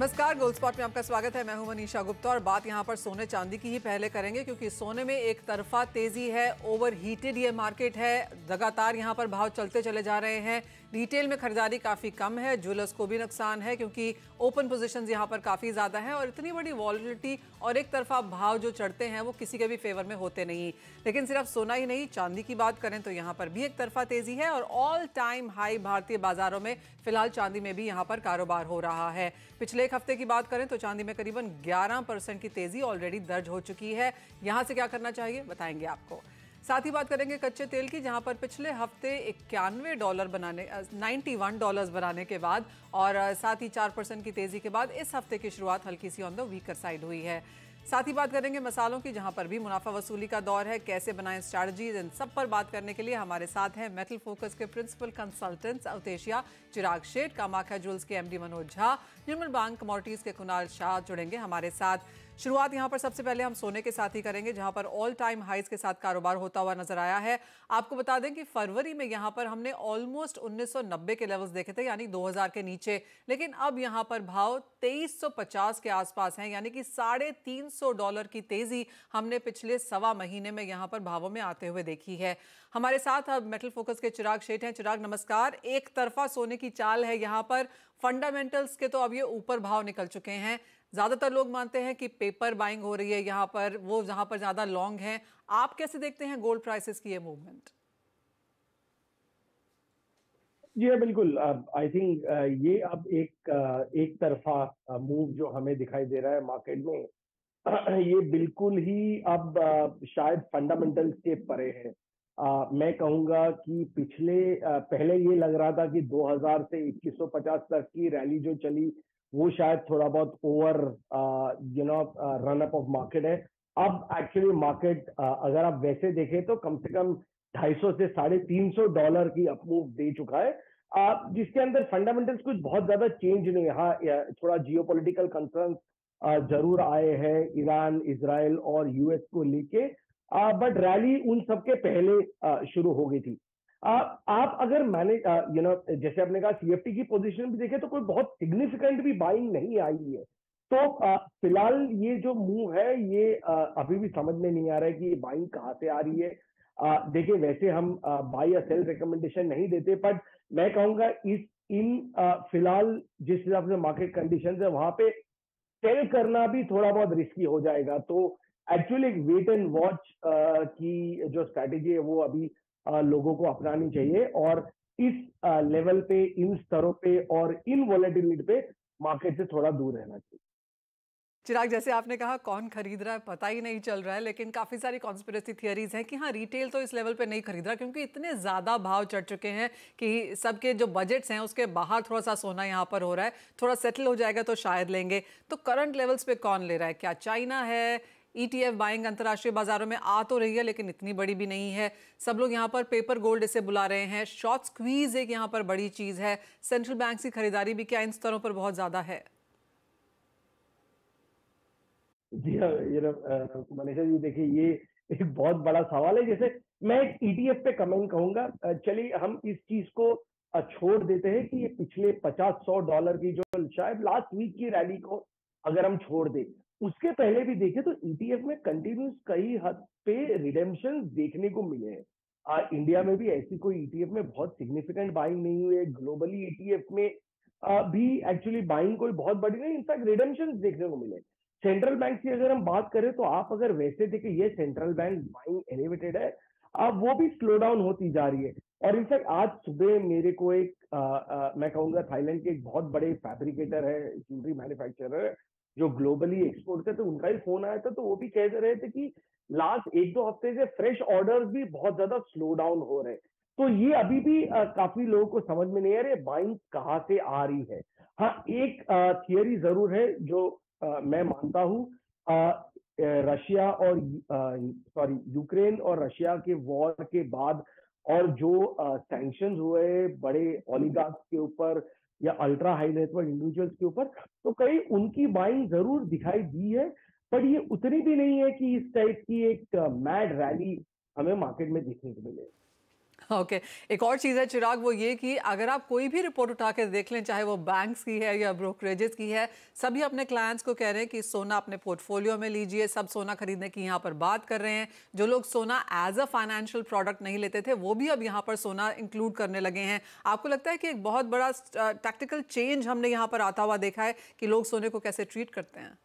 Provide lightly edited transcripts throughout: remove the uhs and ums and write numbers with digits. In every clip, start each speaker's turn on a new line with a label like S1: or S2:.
S1: नमस्कार, gold spot में आपका स्वागत है। मैं हूं मनीषा गुप्ता और बात यहां पर सोने चांदी की ही पहले करेंगे क्योंकि सोने में एक तरफा तेजी है। ओवर हीटेड ये मार्केट है, लगातार यहां पर भाव चलते चले जा रहे हैं। रिटेल में खरीदारी काफी कम है, ज्वेलर्स को भी नुकसान है क्योंकि ओपन पोजीशंस यहां पर काफी ज्यादा है और इतनी बड़ी वॉलिटिलिटी और एक तरफा भाव जो चढ़ते हैं वो किसी के भी फेवर में होते नहीं। लेकिन सिर्फ सोना ही नहीं, चांदी की बात करें तो यहाँ पर भी एक तरफा तेजी है और ऑल टाइम हाई भारतीय बाजारों में फिलहाल चांदी में भी यहाँ पर कारोबार हो रहा है। पिछले एक हफ्ते की बात करें तो चांदी में करीबन 11% की तेजी ऑलरेडी दर्ज हो चुकी है। यहां से क्या करना चाहिए बताएंगे आपको। साथ ही बात करेंगे कच्चे तेल की, जहां पर पिछले हफ्ते $91 बनाने के बाद और साथ ही 4% की तेजी के बाद इस हफ्ते की शुरुआत हल्की सी ऑन द वीकर साइड हुई है। साथ ही बात करेंगे मसालों की, जहां पर भी मुनाफा वसूली का दौर है। कैसे बनाएं स्ट्रैटेजीज, इन सब पर बात करने के लिए हमारे साथ हैं मेटल फोकस के प्रिंसिपल कंसल्टेंट साउथ एशिया चिराग शेठ, कामाख्या ज्वेल्स के एमडी मनोज झा, निर्मल बैंक कमोडिटीज के कुणाल शाह जुड़ेंगे हमारे साथ। शुरुआत यहां पर सबसे पहले हम सोने के साथ ही करेंगे, जहां पर ऑल टाइम हाइज के साथ कारोबार होता हुआ नजर आया है। आपको बता दें कि फरवरी में यहां पर हमने ऑलमोस्ट 1990 के लेवल्स देखे थे, यानी 2000 के नीचे, लेकिन अब यहां पर भाव 2350 के आसपास हैं, यानी कि $350 की तेजी हमने पिछले सवा महीने में यहां पर भावों में आते हुए देखी है। हमारे साथ अब मेटल फोकस के चिराग शेठ हैं। चिराग नमस्कार। एक तरफा सोने की चाल है यहां पर, फंडामेंटल्स के तो अब ये ऊपर भाव निकल चुके हैं। ज्यादातर लोग मानते हैं कि पेपर बाइंग हो रही है यहां पर, वो जहां पर ज्यादा लॉन्ग हैं। आप कैसे देखते हैं गोल्ड प्राइसेस की ये मूवमेंट?
S2: जी हाँ, बिल्कुल। आई थिंक ये अब एक तरफा मूव जो हमें दिखाई दे रहा है मार्केट में, ये बिल्कुल ही अब शायद फंडामेंटल्स के परे है। मैं कहूंगा कि पहले ये लग रहा था कि 2000 से 2150 तक की रैली जो चली वो शायद थोड़ा बहुत over run up of market है। अब एक्चुअली मार्केट अगर आप वैसे देखें तो कम से कम 250 से $350 की अपमूव दे चुका है, जिसके अंदर फंडामेंटल्स कुछ बहुत ज्यादा चेंज नहीं है। हाँ, थोड़ा जियोपॉलिटिकल कंसर्न जरूर आए हैं ईरान, इजराइल और यूएस को लेके, बट रैली उन सबके पहले शुरू हो गई थी। आप अगर मैंने जैसे आपने कहा सीएफटी की पोजीशन भी देखे तो कोई बहुत सिग्निफिकेंट भी बाइंग नहीं आई है। तो फिलहाल ये जो मूव है ये अभी भी समझ में नहीं आ रहा है कि ये बाइंग कहाँ से आ रही है। देखिए, वैसे हम बाई या सेल रिकमेंडेशन नहीं देते, पर मैं कहूंगा फिलहाल जिस हिसाब से मार्केट कंडीशन है वहां पे सेल करना भी थोड़ा बहुत रिस्की हो जाएगा। तो एक्चुअली एक वेट एंड वॉच की जो स्ट्रैटेजी है वो अभी लोगों को अपनानी चाहिए और इस लेवल पे, इन स्तरों पे और इन वॉलेटिलिटी पे मार्केट से थोड़ा दूर रहना चाहिए।
S1: चिराग, जैसे आपने कहा कौन खरीद रहा है पता ही नहीं चल रहा है, लेकिन काफी सारी कॉन्स्पिरेसी थियरीज हैं कि हाँ, रिटेल तो इस लेवल पे नहीं खरीद रहा क्योंकि इतने ज्यादा भाव चढ़ चुके हैं कि सबके जो बजट्स हैं उसके बाहर थोड़ा सा सोना यहाँ पर हो रहा है। थोड़ा सेटल हो जाएगा तो शायद लेंगे। तो करंट लेवल्स पे कौन ले रहा है? क्या चाइना है? ETF बाइंग अंतर्राष्ट्रीय बाजारों में आ तो रही है लेकिन इतनी बड़ी भी नहीं है। सब लोग यहाँ पर पेपर गोल्ड इसे बुला रहे हैं। शॉर्ट स्क्वीज एक यहाँ पर बड़ी चीज है। सेंट्रल बैंक की खरीदारी भी क्या इन स्तरों पर बहुत ज्यादा है?
S2: जी हाँ, मनीषा जी, देखिए ये एक बहुत बड़ा सवाल है। जैसे मैं एक ETF पे कमेंट कहूंगा, चलिए हम इस चीज को छोड़ देते हैं कि ये पिछले $50-100 की जो शायद लास्ट वीक की रैली को अगर हम छोड़ दें, उसके पहले भी देखें तो ETF में कंटिन्यूस कई हद पे रिडेम्पशन देखने को मिले हैं। इंडिया में भी ऐसी कोई ETF में बहुत सिग्निफिकेंट बाइंग नहीं हुई है। ग्लोबली ETF में भी एक्चुअली बाइंग कोई बहुत बड़ी नहीं, इनफैक्ट रिडेम्पशन देखने को मिले। सेंट्रल बैंक की अगर हम बात करें तो आप अगर वैसे देखें, ये सेंट्रल बैंक बाइंग एलिवेटेड है, अब वो भी स्लो डाउन होती जा रही है। और इनफैक्ट आज सुबह मेरे को मैं कहूंगा थाईलैंड के एक बहुत बड़े फैब्रिकेटर है, ज्वेलरी मैन्युफैक्चरर है, जो ग्लोबली एक्सपोर्ट करते, तो उनका ही फोन आया था। तो वो भी कह रहे थे कि लास्ट 1-2 हफ्ते से फ्रेश ऑर्डर्स भी बहुत ज्यादा स्लो डाउन हो रहे हैं। तो ये अभी भी काफी लोगों को समझ में नहीं आ रही है बाइंग कहाँ से आ रही है। हाँ, एक थियरी जरूर है जो मैं मानता हूं, रशिया और यूक्रेन और रशिया के वॉर के बाद और जो सैंक्शंस हुए बड़े ओलिगार्क्स के ऊपर या अल्ट्रा हाई नेटवर्क इंडिविजुअल्स के ऊपर, तो कहीं उनकी बाइंग जरूर दिखाई दी है, पर ये उतनी भी नहीं है कि इस टाइप की एक मैड रैली हमें मार्केट में देखने को मिले।
S1: ओके एक और चीज़ है चिराग, वो ये कि अगर आप कोई भी रिपोर्ट उठा के देख लें, चाहे वो बैंक्स की है या ब्रोकरेजेस की है, सभी अपने क्लाइंट्स को कह रहे हैं कि सोना अपने पोर्टफोलियो में लीजिए। सब सोना खरीदने की यहाँ पर बात कर रहे हैं। जो लोग सोना एज अ फाइनेंशियल प्रोडक्ट नहीं लेते थे, वो भी अब यहाँ पर सोना इंक्लूड करने लगे हैं। आपको लगता है कि एक बहुत बड़ा टैक्टिकल चेंज हमने यहाँ पर आता हुआ देखा है कि लोग सोने को कैसे ट्रीट करते हैं?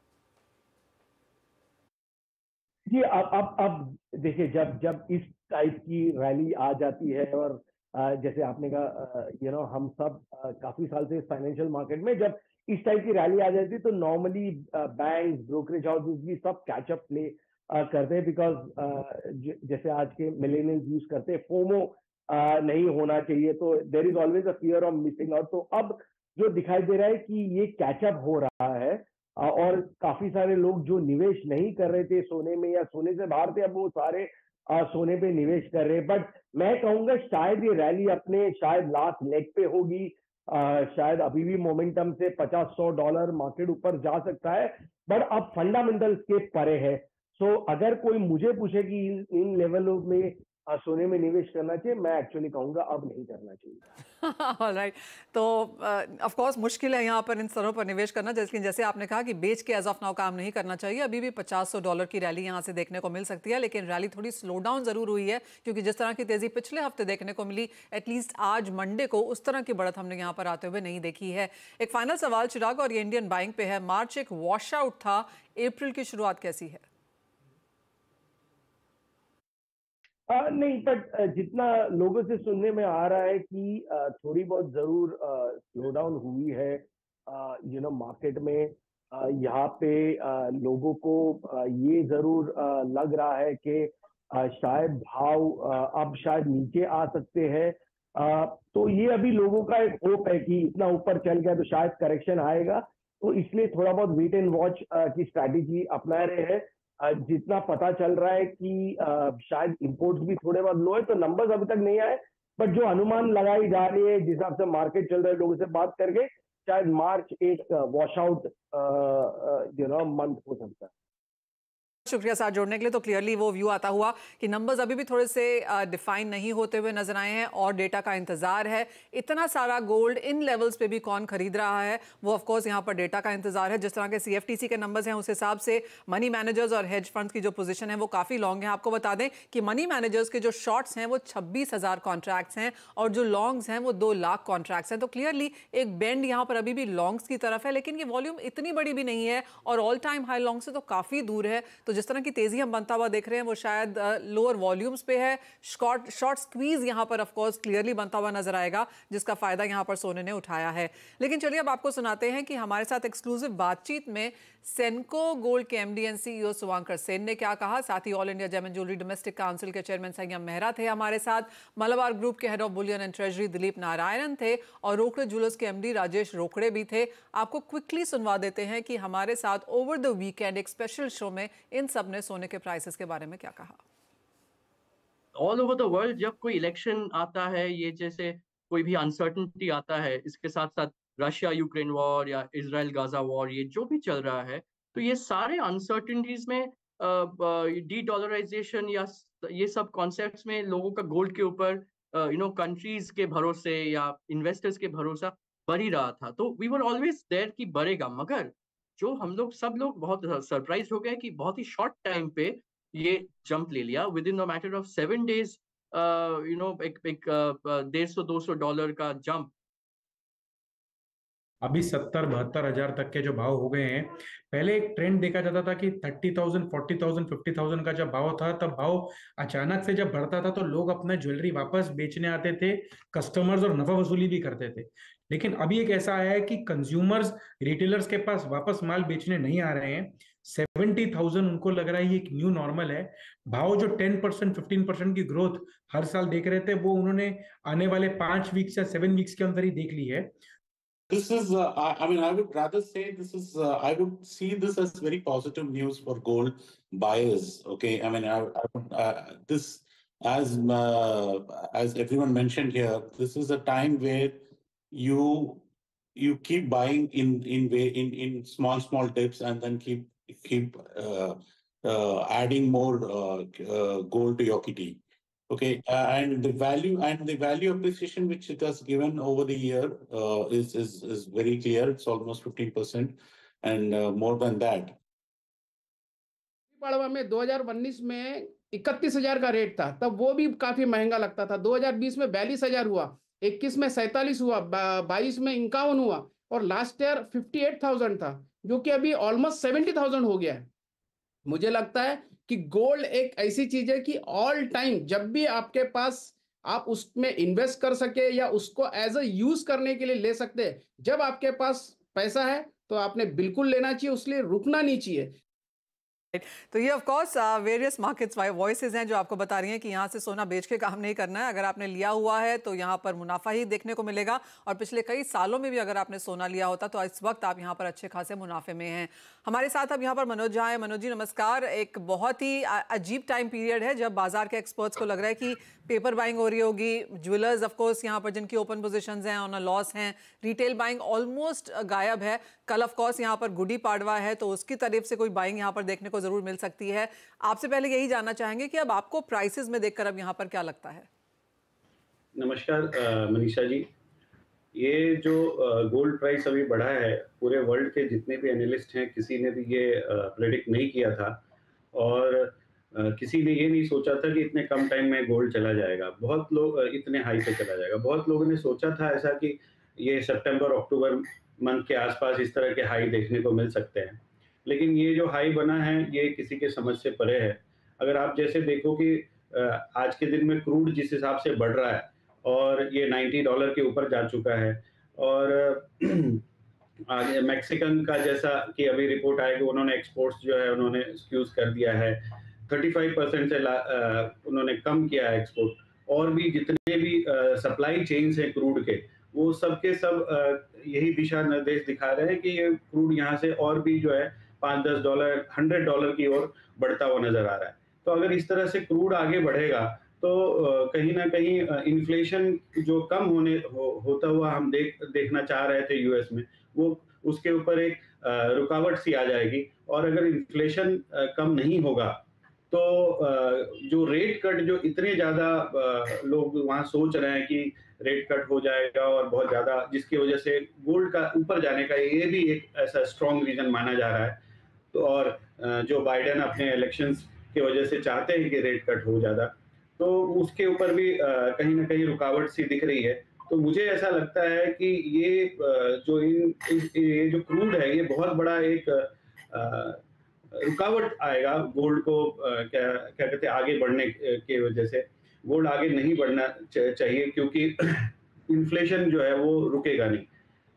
S2: जी, अब देखिए, जब जब इस टाइप की रैली आ जाती है और जैसे आपने कहा, हम सब काफी साल से इस फाइनेंशियल मार्केट में, जब इस टाइप की रैली आ जाती है तो नॉर्मली बैंक, ब्रोकरेज हाउसेस भी सब कैचअप प्ले करते हैं, बिकॉज जैसे आज के मिलेनियल्स यूज करते हैं, फोमो नहीं होना चाहिए, तो there is always a fear of missing out. तो अब जो दिखाई दे रहा है कि ये कैचअप हो रहा है, और काफी सारे लोग जो निवेश नहीं कर रहे थे सोने में या सोने से बाहर थे, अब वो सारे सोने पे निवेश कर रहे हैं। बट मैं कहूंगा शायद ये रैली अपने शायद लास्ट लेग पे होगी। शायद अभी भी मोमेंटम से $50-100 मार्केट ऊपर जा सकता है, बट अब फंडामेंटल्स के परे है। सो अगर कोई मुझे पूछे कि इन लेवलों में सोने में निवेश करना चाहिए, मैं एक्चुअली कहूंगा अब नहीं करना चाहिए।
S1: ऑलराइट। तो ऑफ कोर्स मुश्किल है यहाँ पर इन स्तरों पर निवेश करना, जैसे आपने कहा कि बेच के एज ऑफ नाउ काम नहीं करना चाहिए। अभी भी $50-100 की रैली यहाँ से देखने को मिल सकती है, लेकिन रैली थोड़ी स्लो डाउन जरूर हुई है, क्योंकि जिस तरह की तेजी पिछले हफ्ते देखने को मिली, एटलीस्ट आज मंडे को उस तरह की बढ़त हमने यहाँ पर आते हुए नहीं देखी है। एक फाइनल सवाल चिराग, और ये इंडियन बाइंग पे है। मार्च एक वॉश आउट था, अप्रैल की शुरुआत कैसी है?
S2: नहीं, बट जितना लोगों से सुनने में आ रहा है कि थोड़ी बहुत जरूर स्लो डाउन हुई है मार्केट में। यहाँ पे लोगों को ये जरूर लग रहा है कि शायद भाव अब शायद नीचे आ सकते हैं। तो ये अभी लोगों का एक होप है कि इतना ऊपर चल गया तो शायद करेक्शन आएगा, तो इसलिए थोड़ा बहुत वेट एंड वॉच की स्ट्रैटेजी अपना रहे हैं। जितना पता चल रहा है कि शायद इंपोर्ट्स भी थोड़े बहुत लो है, तो नंबर्स अभी तक नहीं आए, बट जो अनुमान लगाई जा रही है, जिस हिसाब से मार्केट चल रहा है, लोगों से बात करके, शायद मार्च एक वॉश आउट मंथ हो सकता है।
S1: शुक्रिया साथ जोड़ने के लिए। तो क्लियरली वो व्यू आता हुआ कि नंबर्स अभी भी थोड़े से डिफाइन नहीं होते हुए नजर आए हैं और डेटा का इंतजार है। इतना सारा गोल्ड इन लेवल्स पे भी कौन खरीद रहा है, वो ऑफ कोर्स यहाँ पर डेटा का इंतजार है। जिस तरह के CFTC के नंबर्स हैं, उस हिसाब से मनी मैनेजर्स और हेज फंड्स की जो पोजीशन है वो काफी लॉन्ग है। आपको बता दें कि मनी मैनेजर्स के जो शॉर्ट्स हैं वो 26,000 कॉन्ट्रैक्ट्स हैं और जो लॉन्ग्स हैं वो 2 लाख कॉन्ट्रैक्ट्स हैं। तो क्लियरली एक बेंड यहाँ पर अभी भी लॉन्ग्स की तरफ है, लेकिन ये वॉल्यूम इतनी बड़ी भी नहीं है और ऑल टाइम हाई लॉन्ग से तो काफी दूर है। तो जिस तरह की तेजी हम बनता हुआ देख रहे हैं वो शायद लोअर वॉल्यूम्स पे है। शॉर्ट स्क्वीज यहां पर ऑफ कोर्स क्लियरली बनता हुआ नजर आएगा, जिसका फायदा यहां पर सोने ने उठाया है। लेकिन चलिए अब आपको सुनाते हैं कि हमारे साथ एक्सक्लूसिव बातचीत में सेनको गोल्ड के MD and CEO Shubhankar Sen ने क्या कहा। साथ ही all India gem and jewellery domestic council के चेयरमैन संयम मेहरा थे हमारे साथ, मलाबार ग्रुप के head of bullion and treasury Dilip Narayanan थे और रोकड़े ज्वेलर्स के MD राजेश रोकड़े भी थे। आपको क्विकली सुनवा देते हैं कि हमारे साथ ओवर द वीकेंड एक स्पेशल शो में इन सब ने सोने के प्राइसेस के बारे में क्या कहा।
S3: ऑल ओवर द वर्ल्ड जब कोई इलेक्शन आता है, ये जैसे कोई भी अनसर्टेनिटी आता है, इसके साथ साथ रशिया यूक्रेन वॉर या इजराइल गाजा वॉर, ये जो भी चल रहा है, तो ये सारे अनसर्टेनिटीज में डी डॉलराइजेशन या ये सब कॉन्सेप्ट्स में लोगों का गोल्ड के ऊपर कंट्रीज के भरोसे या इन्वेस्टर्स के भरोसा बढ़ ही रहा था। तो वी वर ऑलवेज देयर कि बढ़ेगा, मगर जो हम लोग सब लोग बहुत सरप्राइज हो गए कि बहुत ही शॉर्ट टाइम पे ये जंप ले लिया। With in the matter of 7 days एक $150-200 का जंप।
S4: अभी 70-72 हजार तक के जो भाव हो गए हैं। पहले एक ट्रेंड देखा जाता था कि 30,000, 40,000, 50,000 का जब भाव था, तब भाव अचानक से जब बढ़ता था तो लोग अपना ज्वेलरी वापस बेचने आते थे, कस्टमर्स, और नफा वसूली भी करते थे। लेकिन अभी एक ऐसा आया है कि कंज्यूमर्स, रिटेलर्स के पास वापस माल बेचने नहीं आ रहे हैं। 70,000 उनको लग रहा है ये एक न्यू नॉर्मल है। भाव जो 10%, 15% की ग्रोथ हर साल देख रहे थे, वो उन्होंने आने वाले 5 वीक्स या 7 वीक्स के अंदर ही देख ली है।
S5: This is, I mean, I would rather say this is, I would see this as very positive news for gold buyers. Okay, I mean, I would, as everyone mentioned here, this is a time where you keep buying in small dips and then keep adding more gold to your kitty. Okay, and the value appreciation which it has given over the year is very clear. It's almost 15% and more than that.
S6: पड़वा में 2019 में 31,000 का rate था, तब वो भी काफी महंगा लगता था। 2020 में 42,000 हुआ, 21 में 47 हुआ, 22 में 51 हुआ और लास्ट ईयर 58,000 था, जो कि अभी ऑलमोस्ट 70,000 हो गया है। मुझे लगता है कि गोल्ड एक ऐसी चीज है कि ऑल टाइम जब भी आपके पास आप उसमें इन्वेस्ट कर सके या उसको एज अ यूज करने के लिए ले सकते हैं। जब आपके पास पैसा है तो आपने बिल्कुल लेना चाहिए, उसलिए रुकना नहीं चाहिए।
S1: तो ये of course various markets voices हैं जो आपको बता रही हैं कि यहाँ से सोना बेच के काम नहीं करना है। अगर आपने लिया हुआ है तो यहाँ पर मुनाफा ही देखने को मिलेगा, और पिछले कई सालों में भी अगर आपने सोना लिया होता तो इस वक्त आप यहाँ पर अच्छे खासे मुनाफे में हैं। हमारे साथ अब यहाँ पर मनोज झा हैं। मनोज जी नमस्कार। एक बहुत ही अजीब टाइम पीरियड है जब बाजार के एक्सपर्ट्स को लग रहा है कि पेपर बाइंग हो रही होगी। ज्वेलर्स ऑफ कोर्स यहाँ पर जिनकी ओपन पोजीशंस हैं ऑन अ लॉस हैं, रिटेल बाइंग ऑलमोस्ट गायब है। कल ऑफ कोर्स यहाँ पर गुड़ी पाड़वा है तो उसकी तरफ से कोई बाइंग यहाँ पर देखने को जरूर मिल सकती है। आपसे पहले यही जानना चाहेंगे कि अब आपको प्राइसेस में देखकर अब यहाँ पर क्या लगता है?
S7: नमस्कार मनीषा जी। ये जो गोल्ड प्राइस अभी बढ़ा है, पूरे वर्ल्ड के जितने भी एनालिस्ट हैं किसी ने भी ये प्रेडिक्ट नहीं किया था, और किसी ने ये नहीं सोचा था कि इतने कम टाइम में गोल्ड चला जाएगा, बहुत लोग इतने हाई पे चला जाएगा। बहुत लोगों ने सोचा था ऐसा कि ये सितंबर अक्टूबर मंथ के आसपास इस तरह के हाई देखने को मिल सकते हैं, लेकिन ये जो हाई बना है ये किसी के समझ से परे है। अगर आप जैसे देखो कि आज के दिन में क्रूड जिस हिसाब से बढ़ रहा है और ये $90 के ऊपर जा चुका है, और आगे मैक्सिकन का जैसा कि अभी रिपोर्ट आएगी, उन्होंने एक्सपोर्ट्स जो है उन्होंने एक्सक्यूज कर दिया है, 35% से उन्होंने कम किया है एक्सपोर्ट, और भी जितने भी सप्लाई चेन्स हैं क्रूड के, वो सब के सब यही दिशा निर्देश दिखा रहे हैं कि ये क्रूड यहाँ से और भी जो है $5-10 $100 की ओर बढ़ता हुआ नजर आ रहा है। तो अगर इस तरह से क्रूड आगे बढ़ेगा तो कहीं ना कहीं इन्फ्लेशन जो कम होता हुआ हम देखना चाह रहे थे यूएस में, वो उसके ऊपर एक रुकावट सी आ जाएगी। और अगर इन्फ्लेशन कम नहीं होगा तो जो रेट कट जो इतने ज्यादा लोग वहाँ सोच रहे हैं कि रेट कट हो जाएगा और बहुत ज्यादा, जिसकी वजह से गोल्ड का ऊपर जाने का ये भी एक ऐसा स्ट्रॉन्ग रीजन माना जा रहा है। तो और जो बाइडेन अपने इलेक्शंस की वजह से चाहते हैं कि रेट कट हो ज्यादा, तो उसके ऊपर भी कहीं ना कहीं रुकावट सी दिख रही है। तो मुझे ऐसा लगता है कि ये ये जो क्रूड है ये बहुत बड़ा एक रुकावट आएगा गोल्ड को क्या कहते हैं आगे बढ़ने के वजह से। गोल्ड आगे नहीं बढ़ना चाहिए क्योंकि इन्फ्लेशन जो है वो रुकेगा नहीं।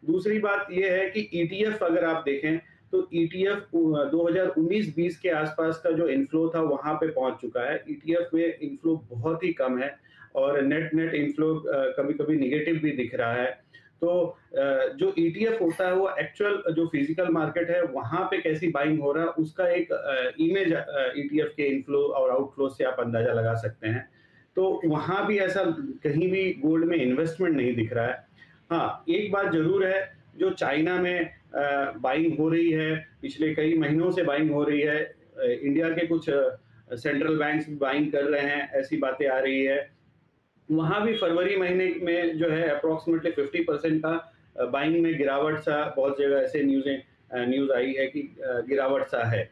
S7: दूसरी बात ये है कि ईटीएफ अगर आप देखें तो ईटीएफ 2019-20 के आसपास का जो इनफ्लो था वहां पे पहुंच चुका है। ईटीएफ में इनफ्लो बहुत ही कम है और नेट इनफ्लो कभी कभी निगेटिव भी दिख रहा है। तो जो ईटीएफ होता है वो एक्चुअल जो फिजिकल मार्केट है वहां पे कैसी बाइंग हो रहा है उसका एक इमेज ईटीएफ के इनफ्लो और आउटफ्लो से आप अंदाजा लगा सकते हैं। तो वहां भी ऐसा कहीं भी गोल्ड में इन्वेस्टमेंट नहीं दिख रहा है। हाँ, एक बात जरूर है, जो चाइना में बाइंग हो रही है, पिछले कई महीनों से बाइंग हो रही है, इंडिया के कुछ सेंट्रल बैंक्स भी बाइंग कर रहे हैं, ऐसी बातें आ रही है। वहां भी फरवरी महीने में जो है अप्रोक्सीमेटली 50% का बाइंग में गिरावट सा, बहुत जगह ऐसे न्यूज आई है कि गिरावट सा है।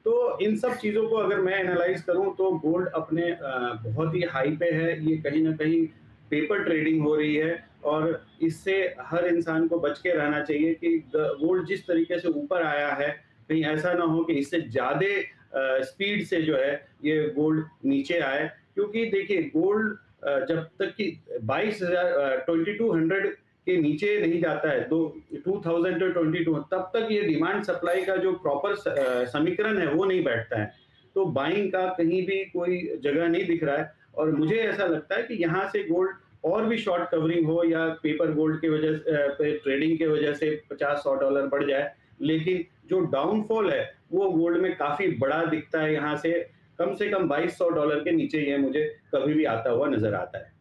S7: तो इन सब चीज़ों को अगर मैं एनालाइज करूं तो गोल्ड अपने बहुत ही हाई पे है। ये कहीं ना कहीं पेपर ट्रेडिंग हो रही है और इससे हर इंसान को बच के रहना चाहिए कि गोल्ड जिस तरीके से ऊपर आया है कहीं ऐसा ना हो कि इससे ज़्यादा स्पीड से जो है ये गोल्ड नीचे आए। क्योंकि देखिए गोल्ड जब तक कि 2200 के नीचे नहीं जाता है, 2000 to 22, तब तक ये डिमांड सप्लाई का जो प्रॉपर समीकरण है वो नहीं बैठता है। तो बाइंग का कहीं भी कोई जगह नहीं दिख रहा है और मुझे ऐसा लगता है कि यहाँ से गोल्ड और भी शॉर्ट कवरिंग हो या पेपर गोल्ड के वजह से ट्रेडिंग के वजह से $50-100 बढ़ जाए, लेकिन जो डाउनफॉल है वो गोल्ड में काफी बड़ा दिखता है। यहाँ से कम $2200 के नीचे ये मुझे कभी भी आता हुआ नजर आता है।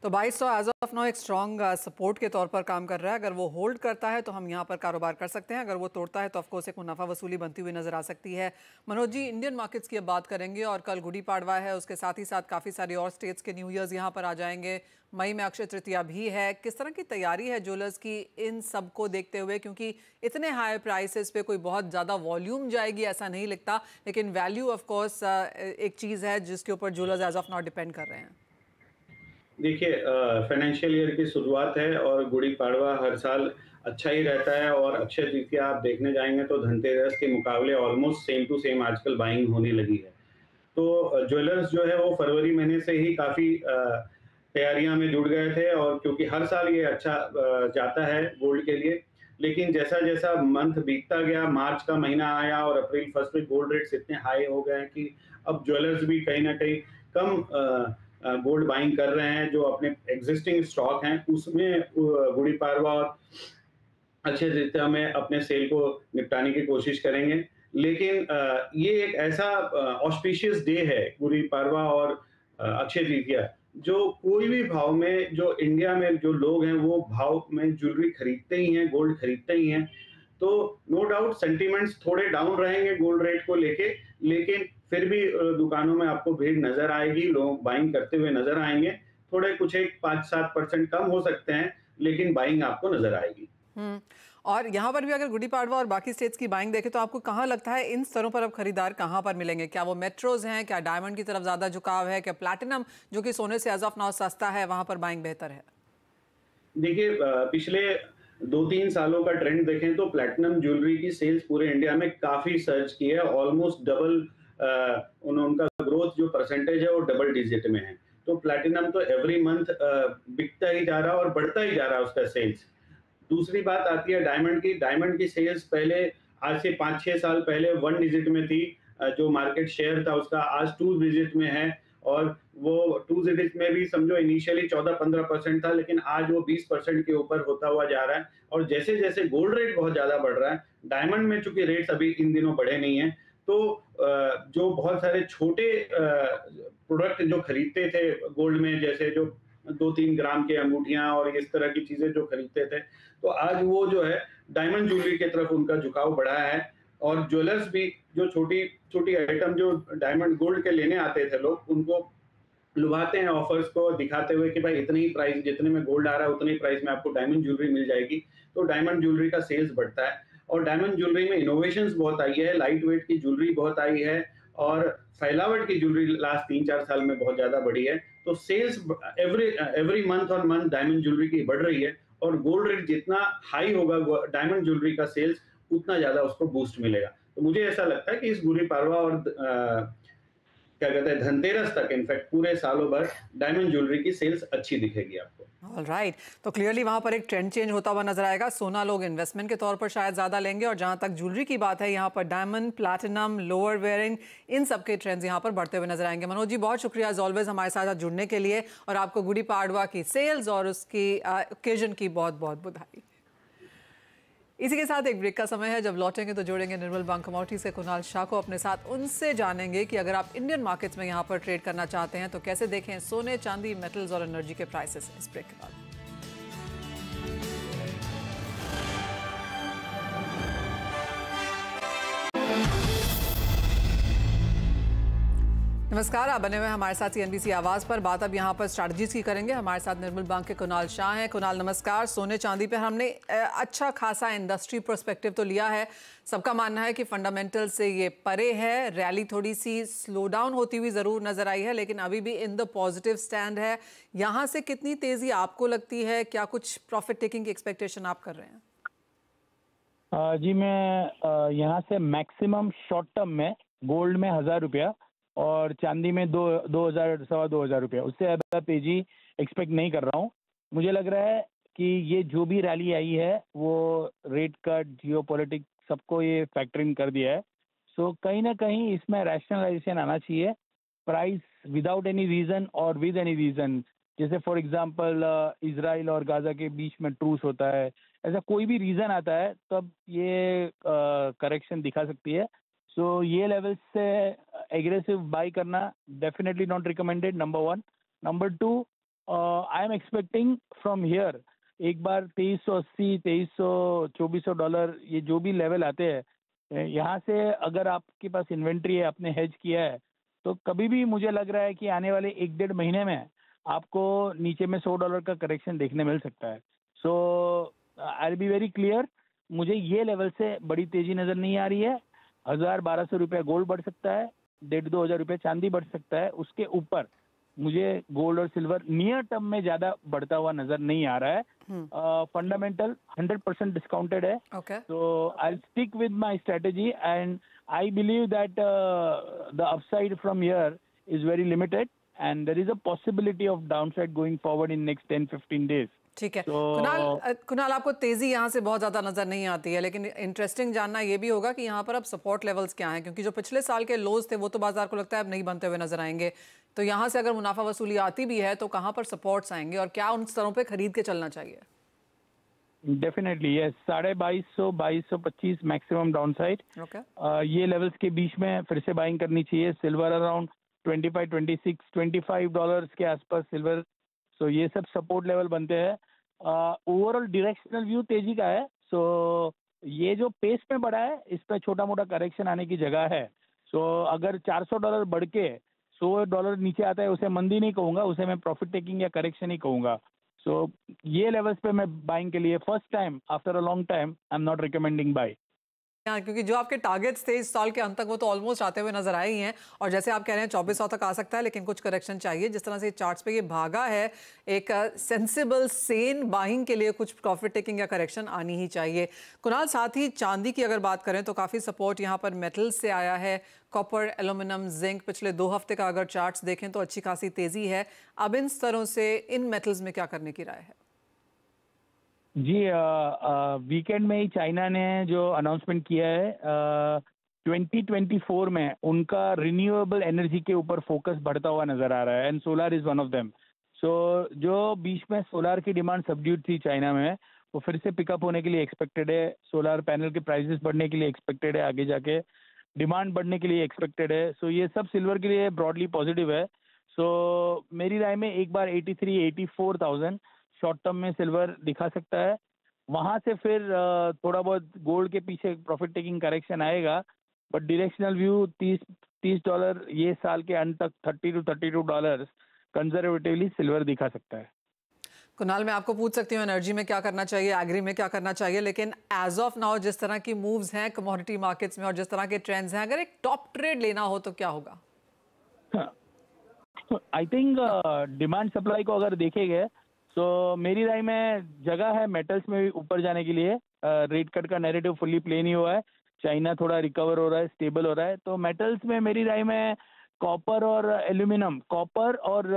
S1: तो 2200 एज ऑफ नाउ एक स्ट्रॉन्ग सपोर्ट के तौर पर काम कर रहा है। अगर वो होल्ड करता है तो हम यहाँ पर कारोबार कर सकते हैं, अगर वो तोड़ता है तो ऑफकोर्स एक मुनाफा वसूली बनती हुई नजर आ सकती है। मनोज जी, इंडियन मार्केट्स की अब बात करेंगे और कल गुड़ी पाड़वा है, उसके साथ ही साथ काफ़ी सारी और स्टेट्स के न्यू ईयर्स यहाँ पर आ जाएंगे। मई में अक्षय तृतीया भी है। किस तरह की तैयारी है ज्वेलर्स की इन सब को देखते हुए, क्योंकि इतने हाई प्राइसेस पे कोई बहुत ज़्यादा वॉल्यूम जाएगी ऐसा नहीं लगता, लेकिन वैल्यू ऑफ कोर्स एक चीज़ है जिसके ऊपर jewellers as of now depend कर रहे हैं।
S7: देखिए, फाइनेंशियल ईयर की शुरुआत है और गुड़ी पाड़वा हर साल अच्छा ही रहता है, और अक्षय तृतीया आप देखने जाएंगे तो धनतेरस के मुकाबले ऑलमोस्ट सेम टू सेम आजकल बाइंग होने लगी है। तो ज्वेलर्स जो है वो फरवरी महीने से ही काफ़ी तैयारियां में जुड़ गए थे, और क्योंकि हर साल ये अच्छा जाता है गोल्ड के लिए, लेकिन जैसा जैसा मंथ बीतता गया, मार्च का महीना आया और अप्रैल फर्स्ट में गोल्ड रेट्स इतने हाई हो गए हैं कि अब ज्वेलर्स भी कहीं ना कहीं कम गोल्ड बाइंग कर रहे हैं। जो अपने एग्जिस्टिंग स्टॉक हैं उसमें गुड़ी पाड़वा और अक्षय तृतीया में अपने सेल को निपटाने की कोशिश करेंगे। लेकिन ये एक ऐसा ऑस्पिशियस डे है गुड़ी पाड़वा और अक्षय तृतीया, जो कोई भी भाव में, जो इंडिया में जो लोग हैं वो भाव में ज्वेलरी खरीदते ही हैं, गोल्ड खरीदते ही हैं। तो नो डाउट सेंटिमेंट्स थोड़े डाउन रहेंगे गोल्ड रेट को लेके, लेकिन फिर भी दुकानों में आपको भीड़ नजर आएगी, लोग बाइंग करते हुए नजर आएंगे। थोड़े कुछ एक 5-7% कम हो सकते हैं, लेकिन बाइंग आपको नजर आएगी।
S1: और यहाँ पर भी अगर गुड़ी पाड़वा और बाकी स्टेट्स की बाइंग देखें तो आपको कहाँ लगता है इन स्तरों पर अब खरीदार कहाँ पर मिलेंगे? क्या वो मेट्रोज हैं, क्या डायमंड की तरफ ज्यादा झुकाव है, क्या प्लैटिनम जो कि सोने से एज ऑफ नाउ सस्ता है वहां पर बाइंग बेहतर है?
S7: देखिए, पिछले 2-3 सालों का ट्रेंड देखें तो प्लैटिनम ज्वेलरी की सेल्स पूरे इंडिया में काफी सर्ज की है, ऑलमोस्ट डबल। उनका ग्रोथ जो परसेंटेज है वो डबल डिजिट में है। तो प्लैटिनम तो एवरी मंथ बिकता ही जा रहा है और बढ़ता ही जा रहा है उसका सेल्स। दूसरी बात आती है डायमंड की। डायमंड की सेल्स पहले, आज से 5-6 साल पहले 1 डिजिट में थी, जो मार्केट शेयर था उसका आज 2 डिजिट में है, और वो 2 डिजिट में भी समझो इनिशियली 14-15% था, लेकिन आज वो 20% के ऊपर होता हुआ जा रहा है। और जैसे जैसे गोल्ड रेट बहुत ज्यादा बढ़ रहा है, डायमंड में चूंकि रेट्स अभी इन दिनों बढ़े नहीं है, तो जो बहुत सारे छोटे प्रोडक्ट जो खरीदते थे गोल्ड में, जैसे जो 2-3 ग्राम के अंगूठियां और इस तरह की चीजें जो खरीदते थे, तो आज वो जो है डायमंड ज्वेलरी की तरफ उनका झुकाव बढ़ा है। और ज्वेलर्स भी जो छोटी छोटी आइटम जो डायमंड गोल्ड के लेने आते थे लोग, उनको लुभाते हैं ऑफर्स को दिखाते हुए कि भाई इतनी ही प्राइस, जितने में गोल्ड आ रहा है उतनी प्राइस में आपको डायमंड ज्वेलरी मिल जाएगी। तो डायमंड ज्वेलरी का सेल्स बढ़ता है, और डायमंड ज्वेलरी में इनोवेशंस बहुत आई है, लाइट वेट की ज्वेलरी बहुत आई है, और फैलावट की ज्वेलरी लास्ट 3-4 साल में बहुत ज्यादा बढ़ी है। तो सेल्स एवरी मंथ और मंथ डायमंड ज्वेलरी की बढ़ रही है, और गोल्ड रेट जितना हाई होगा डायमंड ज्वेलरी का सेल्स उतना ज्यादा उसको बूस्ट मिलेगा। तो मुझे ऐसा लगता है कि इस गुड़ी पाड़वा और क्या कहते हैं धनतेरस तक, इनफैक्ट पूरे सालों भर डायमंड ज्वेलरी की सेल्स अच्छी दिखेगी आपको।
S1: ऑलराइट, तो क्लियरली वहां पर एक ट्रेंड चेंज होता हुआ नजर आएगा। सोना लोग इन्वेस्टमेंट के तौर पर शायद ज्यादा लेंगे, और जहां तक ज्वेलरी की बात है यहाँ पर डायमंड, प्लैटिनम, लोअर वेयरिंग, इन सब के ट्रेंड्स यहाँ पर बढ़ते हुए नजर आएंगे। मनोज जी, बहुत शुक्रिया एज ऑलवेज हमारे साथ जुड़ने के लिए, और आपको गुड़ी पाड़वा की सेल्स और उसकी ओकेजन की बहुत बहुत बधाई। इसी के साथ एक ब्रेक का समय है। जब लौटेंगे तो जोड़ेंगे निर्मल बैंक कमोडिटी से कुणाल शाह को अपने साथ। उनसे जानेंगे कि अगर आप इंडियन मार्केट्स में यहाँ पर ट्रेड करना चाहते हैं तो कैसे देखें सोने, चांदी, मेटल्स और एनर्जी के प्राइसेस। इस ब्रेक के बाद नमस्कार, आप बने हुए हमारे साथ CNBC आवाज पर। बात अब यहाँ पर स्ट्रैटेजीज की करेंगे। हमारे साथ निर्मल बैंक के कुणाल शाह हैं। कुणाल नमस्कार। सोने चांदी पे हमने अच्छा खासा इंडस्ट्री पर्सपेक्टिव तो लिया है। सबका मानना है कि फंडामेंटल से ये परे है। रैली थोड़ी सी स्लो डाउन होती हुई जरूर नजर आई है, लेकिन अभी भी इन द पॉजिटिव स्टैंड है। यहाँ से कितनी तेजी आपको लगती है? क्या कुछ प्रॉफिट टेकिंग की एक्सपेक्टेशन आप कर रहे हैं?
S8: जी, मैं यहाँ से मैक्सिमम शॉर्ट टर्म में गोल्ड में 1000 रुपया और चांदी में 2000 सवा 2000 रुपया, उससे ज़्यादा तेजी एक्सपेक्ट नहीं कर रहा हूँ। मुझे लग रहा है कि ये जो भी रैली आई है वो रेट कट, जियोपॉलिटिक्स, सबको ये फैक्टरिंग कर दिया है। सो कहीं ना कहीं इसमें रैशनलाइजेशन आना चाहिए। प्राइस विदाउट एनी रीज़न और विद एनी रीज़न, जैसे फॉर एग्जांपल इजराइल और गाज़ा के बीच में ट्रूस होता है, ऐसा कोई भी रीज़न आता है तब ये करेक्शन दिखा सकती है। सो ये लेवल से एग्रेसिव बाई करना definitely not recommended, number 1। Number 2, I am expecting from here एक बार 2380, 2300, $2400 ये जो भी लेवल आते हैं, यहाँ से अगर आपके पास इन्वेंट्री है, आपने हेज किया है, तो कभी भी मुझे लग रहा है कि आने वाले 1-1.5 महीने में आपको नीचे में $100 का करेक्शन देखने मिल सकता है। So I will be very clear, मुझे ये लेवल से बड़ी तेजी नज़र नहीं आ रही है। 1000-1200 रुपये गोल्ड बढ़ सकता है, 1500-2000 रुपये चांदी बढ़ सकता है। उसके ऊपर मुझे गोल्ड और सिल्वर नियर टर्म में ज़्यादा बढ़ता हुआ नज़र नहीं आ रहा है। फंडामेंटल 100% डिस्काउंटेड है, तो I stick with my strategy and I believe that the upside from here is very limited and there is a possibility of downside going forward in next 10-15 days.
S1: ठीक है। कुणाल आपको तेजी यहाँ से बहुत ज़्यादा नज़र नहीं आती है, लेकिन इंटरेस्टिंग जानना ये भी होगा कि यहाँ पर अब सपोर्ट लेवल्स क्या हैं, क्योंकि जो पिछले साल के लोज थे वो तो बाजार को लगता है अब नहीं बनते हुए नजर आएंगे। तो यहाँ से अगर मुनाफा वसूली आती भी है तो कहाँ पर सपोर्ट्स आएंगे और क्या उन स्तरों पर खरीद के चलना चाहिए?
S8: Definitely yes, 2250, 2225 maximum down side. ये लेवल्स के बीच में फिर से बाइंग करनी चाहिए। सिल्वर अराउंड 25, 26, $25 के आसपास सिल्वर, सो ये सब सपोर्ट लेवल बनते हैं। ओवरऑल डायरेक्शनल व्यू तेजी का है, सो ये जो पेस में बढ़ा है इस पर छोटा मोटा करेक्शन आने की जगह है। सो अगर $400 बढ़ के $100 नीचे आता है उसे मंदी नहीं कहूँगा, उसे मैं प्रॉफिट टेकिंग या करेक्शन ही कहूँगा। सो ये लेवल्स पे मैं बाइंग के लिए first time after a long time I am not recommending buy.
S1: क्योंकि जो आपके टारगेट्स थे इस साल के अंत तक वो तो ऑलमोस्ट आते हुए नजर आए ही हैं, और जैसे आप कह रहे हैं 2400 तक आ सकता है, लेकिन कुछ करेक्शन चाहिए। जिस तरह से चार्ट्स पे ये भागा है, एक सेंसिबल सेन बाइंग के लिए कुछ प्रॉफिट टेकिंग या करेक्शन आनी ही चाहिए। कुणाल, साथ ही चांदी की अगर बात करें तो काफ़ी सपोर्ट यहाँ पर मेटल्स से आया है। कॉपर, एल्यूमिनियम, जिंक, पिछले 2 हफ्ते का अगर चार्ट्स देखें तो अच्छी खासी तेजी है। अब इन स्तरों से इन मेटल्स में क्या करने की राय है?
S8: जी, वीकेंड में ही चाइना ने जो अनाउंसमेंट किया है 2024 में उनका रिन्यूएबल एनर्जी के ऊपर फोकस बढ़ता हुआ नजर आ रहा है and solar is one of them. So जो बीच में सोलर की डिमांड सबड्यूड थी चाइना में, वो फिर से पिकअप होने के लिए एक्सपेक्टेड है। सोलर पैनल के प्राइसेस बढ़ने के लिए एक्सपेक्टेड है, आगे जाके डिमांड बढ़ने के लिए एक्सपेक्टेड है। सो ये सब सिल्वर के लिए ब्रॉडली पॉजिटिव है। सो मेरी राय में एक बार 83-84,000 शॉर्ट टर्म में सिल्वर दिखा सकता है। वहाँ से फिर थोड़ा बहुत गोल्ड के पीछे प्रॉफिट टेकिंग करेक्शन आएगा, बट डायरेक्शनल व्यू $30 ये साल के अंत तक $30-32 कंजर्वेटिवली सिल्वर दिखा सकता है।
S1: कुणाल, मैं आपको पूछ सकती हूँ एनर्जी में क्या करना चाहिए, एग्री में क्या करना चाहिए, लेकिन एज ऑफ नाउ जिस तरह की मूव्स हैं कमोडिटी मार्केट्स में और जिस तरह के ट्रेंड्स हैं, अगर एक टॉप ट्रेड लेना हो तो क्या होगा?
S8: आई थिंक डिमांड सप्लाई को अगर देखेंगे तो मेरी राय में जगह है मेटल्स में भी ऊपर जाने के लिए। रेट कट का नैरेटिव फुल्ली प्ले नहीं हुआ है, चाइना थोड़ा रिकवर हो रहा है, स्टेबल हो रहा है। तो मेटल्स में मेरी राय में कॉपर और एल्यूमिनियम, कॉपर और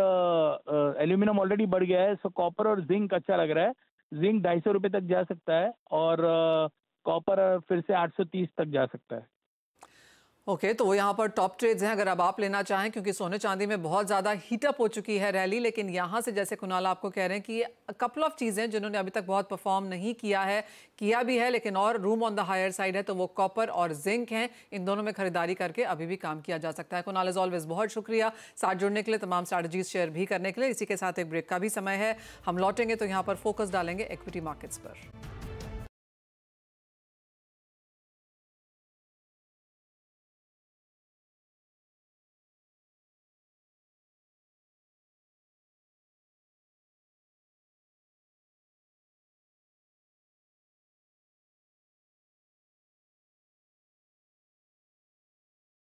S8: एल्यूमिनियम ऑलरेडी बढ़ गया है, सो कॉपर और जिंक अच्छा लग रहा है। जिंक 250 रुपये तक जा सकता है और कॉपर फिर से 830 तक जा सकता है।
S1: ओके, तो वो यहाँ पर टॉप ट्रेड्स हैं अगर अब आप लेना चाहें, क्योंकि सोने चांदी में बहुत ज़्यादा हीटअप हो चुकी है रैली। लेकिन यहाँ से जैसे कुणाल आपको कह रहे हैं कि कपल ऑफ चीज़ें जिन्होंने अभी तक बहुत परफॉर्म नहीं किया है, किया भी है लेकिन और room on the higher side है, तो वो कॉपर और जिंक हैं। इन दोनों में खरीदारी करके अभी भी काम किया जा सकता है। कुणाल, एज ऑलवेज बहुत शुक्रिया साथ जुड़ने के लिए, तमाम स्ट्रैटेजीज शेयर भी करने के लिए। इसी के साथ एक ब्रेक का भी समय है, हम लौटेंगे तो यहाँ पर फोकस डालेंगे इक्विटी मार्केट्स पर।